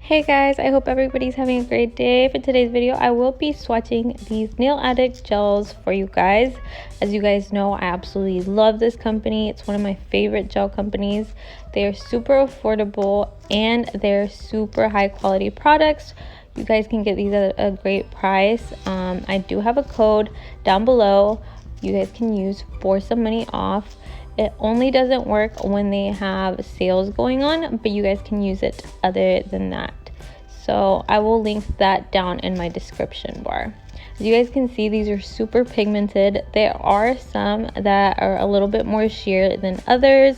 Hey guys, I hope everybody's having a great day. For today's video, I will be swatching these Nail Addict gels for you guys. As you guys know, I absolutely love this company. It's one of my favorite gel companies. They are super affordable and they're super high quality products. You guys can get these at a great price. I do have a code down below you guys can use for some money off. It only doesn't work when they have sales going on, but you guys can use it other than that. So I will link that down in my description bar. As you guys can see, these are super pigmented. There are some that are a little bit more sheer than others,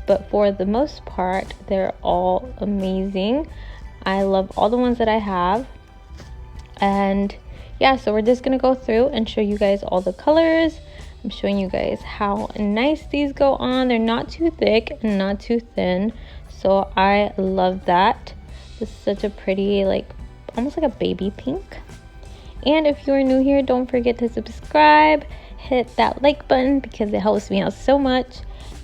but for the most part, they're all amazing. I love all the ones that I have. And yeah, so we're just gonna go through and show you guys all the colors. I'm showing you guys how nice these go on. They're not too thick and not too thin, so I love that. This is such a pretty, like almost like a baby pink. And if you're new here, don't forget to subscribe, hit that like button because it helps me out so much,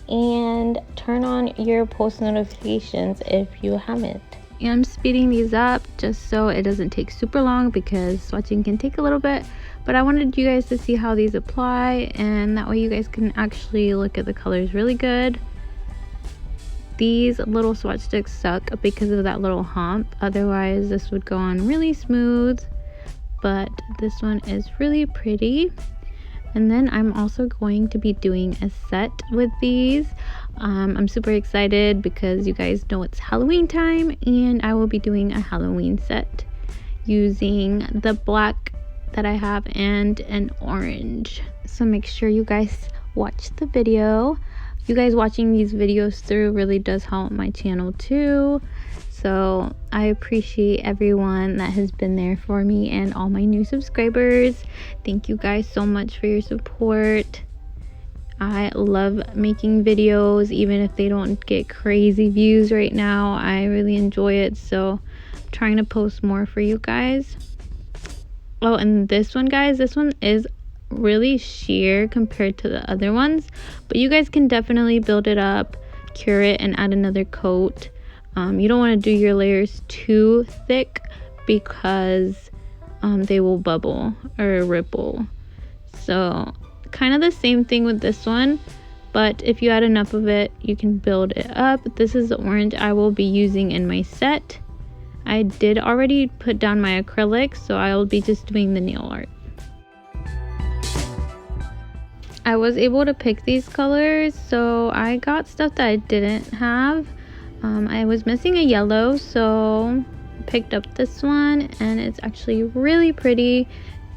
and turn on your post notifications if you haven't. And I'm speeding these up just so it doesn't take super long because swatching can take a little bit, but I wanted you guys to see how these apply, and that way you guys can actually look at the colors really good. These little swatch sticks suck because of that little hump, otherwise this would go on really smooth, but this one is really pretty. And then I'm also going to be doing a set with these. I'm super excited because you guys know it's Halloween time, and I will be doing a Halloween set using the black that I have and an orange. So make sure you guys watch the video. You guys watching these videos through really does help my channel too. So I appreciate everyone that has been there for me and all my new subscribers. Thank you guys so much for your support. I love making videos, even if they don't get crazy views right now. I really enjoy it, so I'm trying to post more for you guys. Oh, and this one, guys, this one is really sheer compared to the other ones, but you guys can definitely build it up, cure it, and add another coat. You don't want to do your layers too thick because they will bubble or ripple. So kind of the same thing with this one, but if you add enough of it, you can build it up. This is the orange I will be using in my set. I did already put down my acrylics, so I'll be just doing the nail art. I was able to pick these colors, so I got stuff that I didn't have. I was missing a yellow, so I picked up this one, and it's actually really pretty.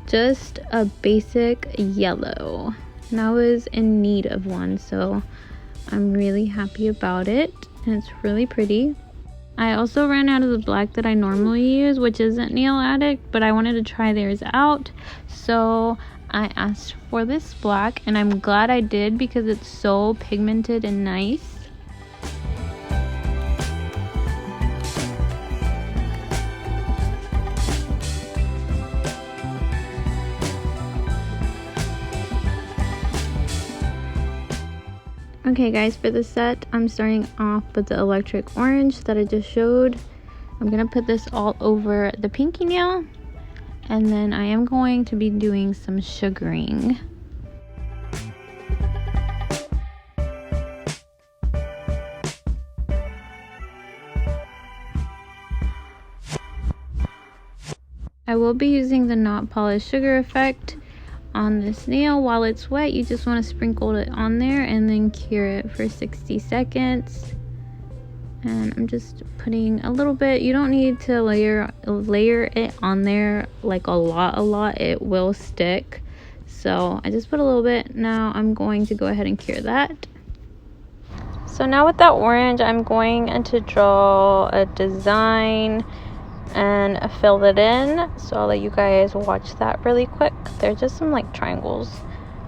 Just a basic yellow, and I was in need of one, so I'm really happy about it, and it's really pretty. I also ran out of the black that I normally use, which isn't Nail Addict, but I wanted to try theirs out, so I asked for this black, and I'm glad I did because it's so pigmented and nice. Okay guys, for the set, I'm starting off with the electric orange that I just showed. I'm gonna put this all over the pinky nail, and then I am going to be doing some sugaring. I will be using the not polished sugar effect on this nail. While it's wet, you just want to sprinkle it on there and then cure it for 60 seconds. And I'm just putting a little bit. You don't need to layer it on there like a lot. It will stick, so I just put a little bit. Now I'm going to go ahead and cure that. So now with that orange, I'm going to draw a design and fill it in, so I'll let you guys watch that really quick. They're just some like triangles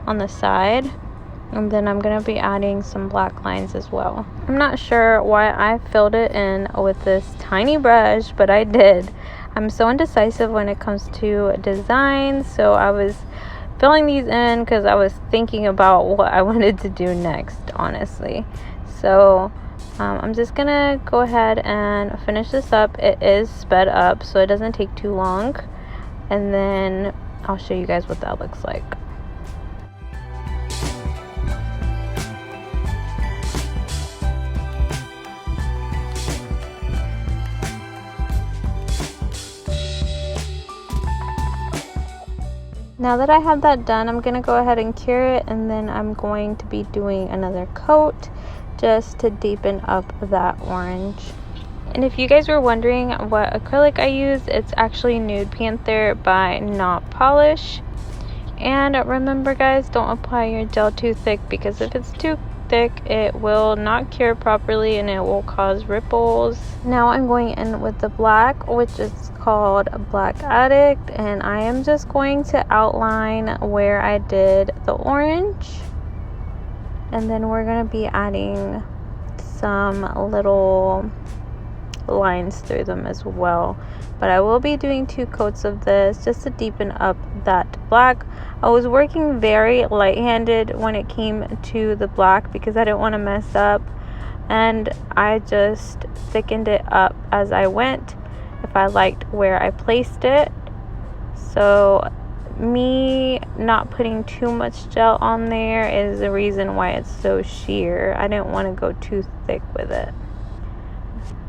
on the side, and then I'm gonna be adding some black lines as well. I'm not sure why I filled it in with this tiny brush, but I did. I'm so indecisive when it comes to designs, so I was filling these in because I was thinking about what I wanted to do next, honestly. So I'm just gonna go ahead and finish this up. It is sped up so it doesn't take too long, and then I'll show you guys what that looks like. Now that I have that done, I'm going to go ahead and cure it, and then I'm going to be doing another coat just to deepen up that orange. And if you guys were wondering what acrylic I use, it's actually Nude Panther by Not Polish. And remember guys, don't apply your gel too thick, because if it's too thick it will not cure properly and it will cause ripples. Now I'm going in with the black, which is called Black Addict, and I am just going to outline where I did the orange, and then we're going to be adding some little lines through them as well. But I will be doing 2 coats of this just to deepen up that black. I was working very light-handed when it came to the black because I didn't want to mess up, and I just thickened it up as I went if I liked where I placed it. So me not putting too much gel on there is the reason why it's so sheer. I didn't want to go too thick with it.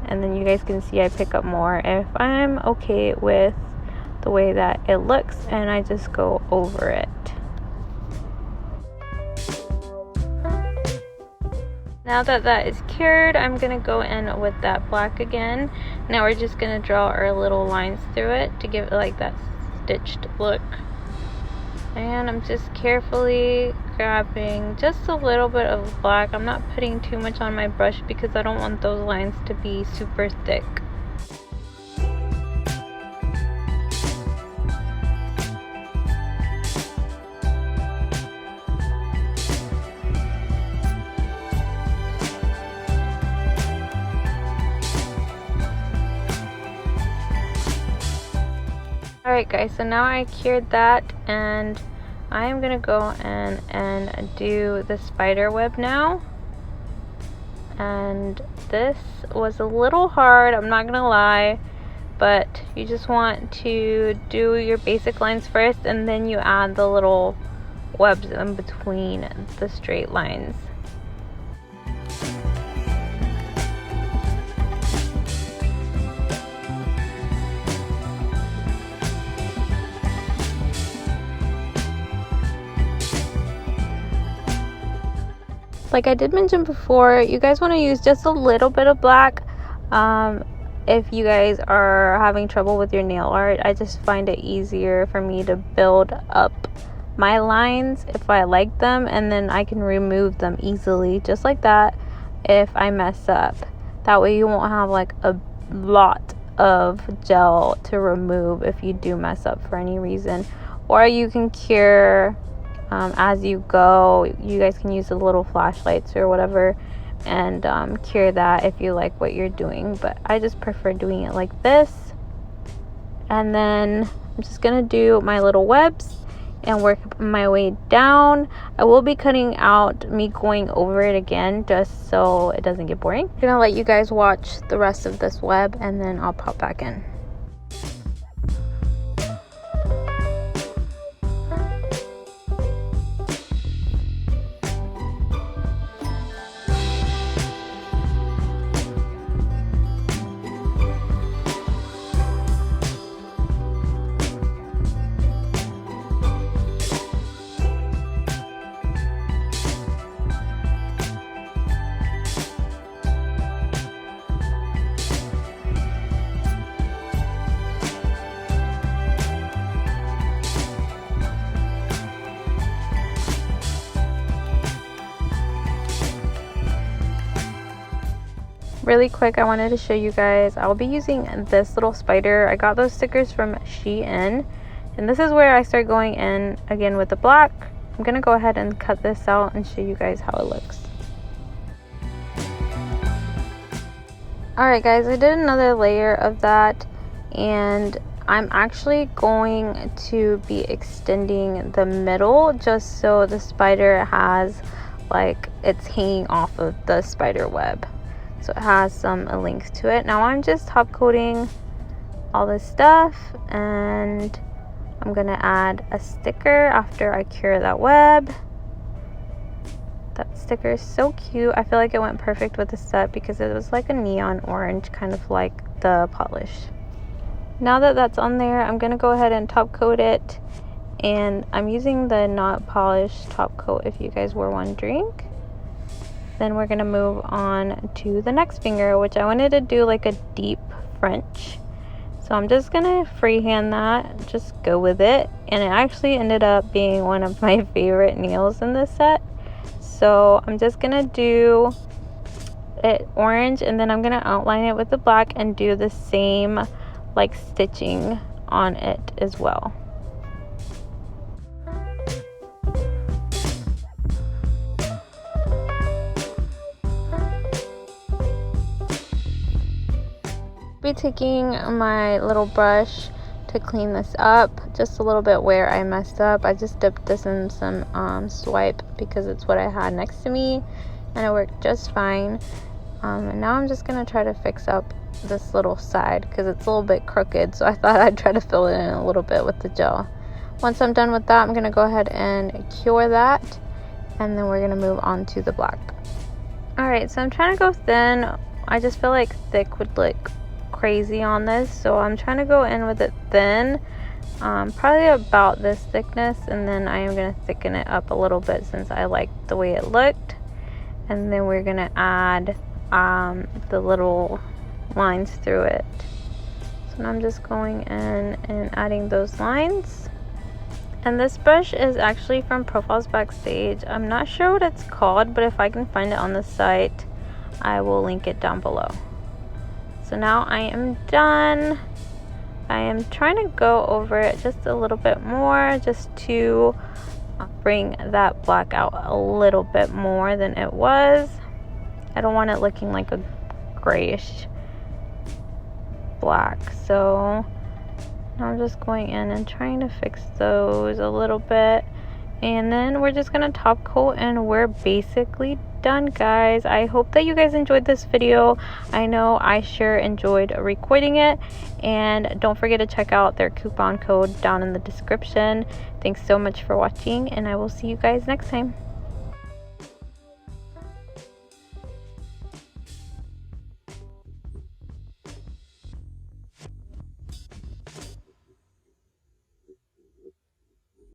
And then you guys can see I pick up more if I'm okay with the way that it looks, and I just go over it. Now that that is cured, I'm going to go in with that black again. Now we're just going to draw our little lines through it to give it like that stitched look. And I'm just carefully grabbing just a little bit of black. I'm not putting too much on my brush because I don't want those lines to be super thick. Alright guys, so now I cured that, and I am going to go in and do the spider web now. And this was a little hard, I'm not going to lie, but you just want to do your basic lines first, and then you add the little webs in between the straight lines. Like I did mention before, you guys want to use just a little bit of black if you guys are having trouble with your nail art. I just find it easier for me to build up my lines if I like them, and then I can remove them easily just like that if I mess up. That way you won't have like a lot of gel to remove if you do mess up for any reason. Or you can cure as you go. You guys can use the little flashlights or whatever and cure that if you like what you're doing, but I just prefer doing it like this. And then I'm just gonna do my little webs and work my way down. I will be cutting out me going over it again just so it doesn't get boring. I'm gonna let you guys watch the rest of this web and then I'll pop back in. Really quick, I wanted to show you guys, I'll be using this little spider. I got those stickers from Shein, and this is where I start going in again with the black. I'm gonna go ahead and cut this out and show you guys how it looks. Alright guys, I did another layer of that, and I'm actually going to be extending the middle just so the spider has like it's hanging off of the spider web. so it has some links to it. Now I'm just top coating all this stuff, and I'm gonna add a sticker after I cure that web. That sticker is so cute. I feel like it went perfect with the set because it was like a neon orange, kind of like the polish. Now that that's on there, I'm gonna go ahead and top coat it, and I'm using the not polished top coat if you guys were wondering. Then we're gonna move on to the next finger, which I wanted to do like a deep French. So I'm just gonna freehand that, just go with it. And it actually ended up being one of my favorite nails in this set. So I'm just gonna do it orange, and then I'm gonna outline it with the black and do the same like stitching on it as well. Be taking my little brush to clean this up just a little bit where I messed up. I just dipped this in some swipe because it's what I had next to me, and it worked just fine. And now I'm just gonna try to fix up this little side because it's a little bit crooked, so I thought I'd try to fill it in a little bit with the gel. Once I'm done with that, I'm gonna go ahead and cure that, and then we're gonna move on to the black. Alright, so I'm trying to go thin. I just feel like thick would look crazy on this, so I'm trying to go in with it thin, probably about this thickness, and then I am going to thicken it up a little bit since I liked the way it looked. And then we're going to add the little lines through it. So I'm just going in and adding those lines. And this brush is actually from Profiles Backstage. I'm not sure what it's called, but if I can find it on the site, I will link it down below. So now I am done. I am trying to go over it just a little bit more, just to bring that black out a little bit more than it was. I don't want it looking like a grayish black. So now I'm just going in and trying to fix those a little bit. And then we're just going to top coat, and we're basically done, guys. I hope that you guys enjoyed this video. I know I sure enjoyed recording it, and don't forget to check out their coupon code down in the description. Thanks so much for watching, and I will see you guys next time.